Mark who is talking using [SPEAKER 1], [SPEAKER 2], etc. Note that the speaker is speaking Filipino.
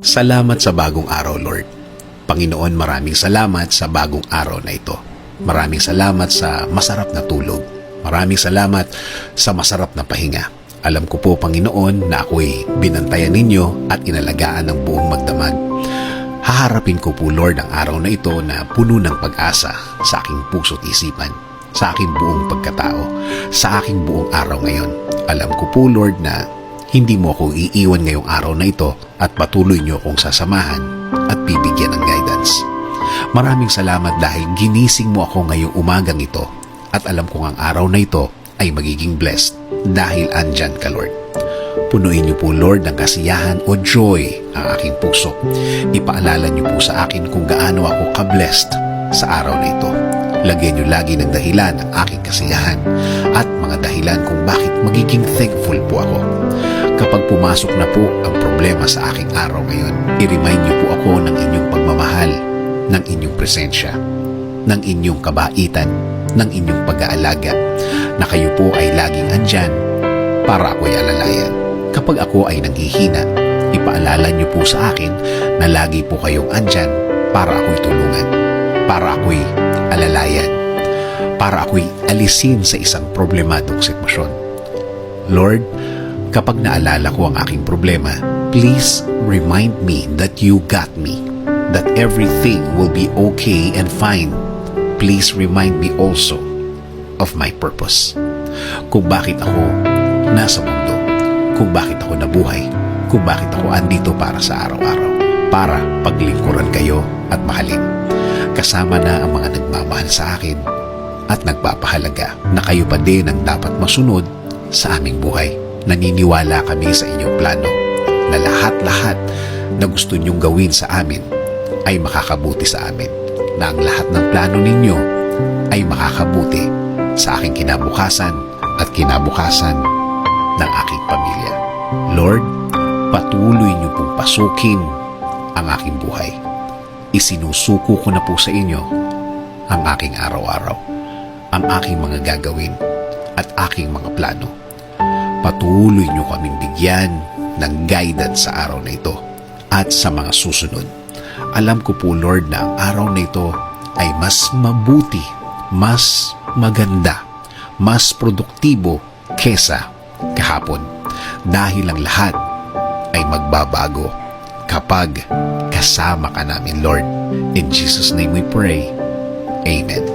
[SPEAKER 1] Salamat sa bagong araw, Lord. Panginoon, maraming salamat sa bagong araw na ito. Maraming salamat sa masarap na tulog. Maraming salamat sa masarap na pahinga. Alam ko po, Panginoon, na ako'y binantayan ninyo at inalagaan ng buong magdamag. Haharapin ko po, Lord, ang araw na ito na puno ng pag-asa sa aking puso't isipan, sa aking buong pagkatao, sa aking buong araw ngayon. Alam ko po, Lord, na hindi mo ako iiwan ngayong araw na ito at patuloy niyo akong sasamahan at bibigyan ng guidance. Maraming salamat dahil ginising mo ako ngayong umagang ito at alam kong ang araw na ito ay magiging blessed dahil andyan ka, Lord. Punuin niyo po, Lord, ng kasiyahan o joy ang aking puso. Ipaalala niyo po sa akin kung gaano ako ka-blessed sa araw na ito. Lagyan niyo lagi ng dahilan ang aking kasiyahan at mga dahilan kung bakit magiging thankful po ako. Kapag pumasok na po ang problema sa aking araw ngayon, i-remind niyo po ako ng inyong pagmamahal, ng inyong presensya, ng inyong kabaitan, ng inyong pag-aalaga, na kayo po ay laging andyan para ako'y alalayan. Kapag ako ay nanghihina, ipaalala niyo po sa akin na lagi po kayong andyan para ako'y tulungan, para ako'y alalayan, para ako'y alisin sa isang problemadong sitwasyon. Lord, kapag naalala ko ang aking problema, please remind me that you got me, that everything will be okay and fine. Please remind me also of my purpose. Kung bakit ako nasa mundo, kung bakit ako nabuhay, kung bakit ako andito para sa araw-araw, para paglingkuran kayo at mahalin. Kasama na ang mga nagmamahal sa akin at nagpapahalaga na kayo pa din ang dapat masunod sa aming buhay. Naniniwala kami sa inyong plano na lahat-lahat na gusto niyong gawin sa amin ay makakabuti sa amin, na ang lahat ng plano ninyo ay makakabuti sa aking kinabukasan at kinabukasan ng aking pamilya. Lord, patuloy niyo pong pasukin ang aking buhay. Isinusuko ko na po sa inyo ang aking araw-araw, ang aking mga gagawin at aking mga plano. Patuloy niyo kaming bigyan ng guidance sa araw na ito at sa mga susunod. Alam ko po, Lord, na ang araw na ito ay mas mabuti, mas maganda, mas produktibo kesa kahapon. Dahil ang lahat ay magbabago kapag kasama ka namin, Lord. In Jesus' name we pray. Amen.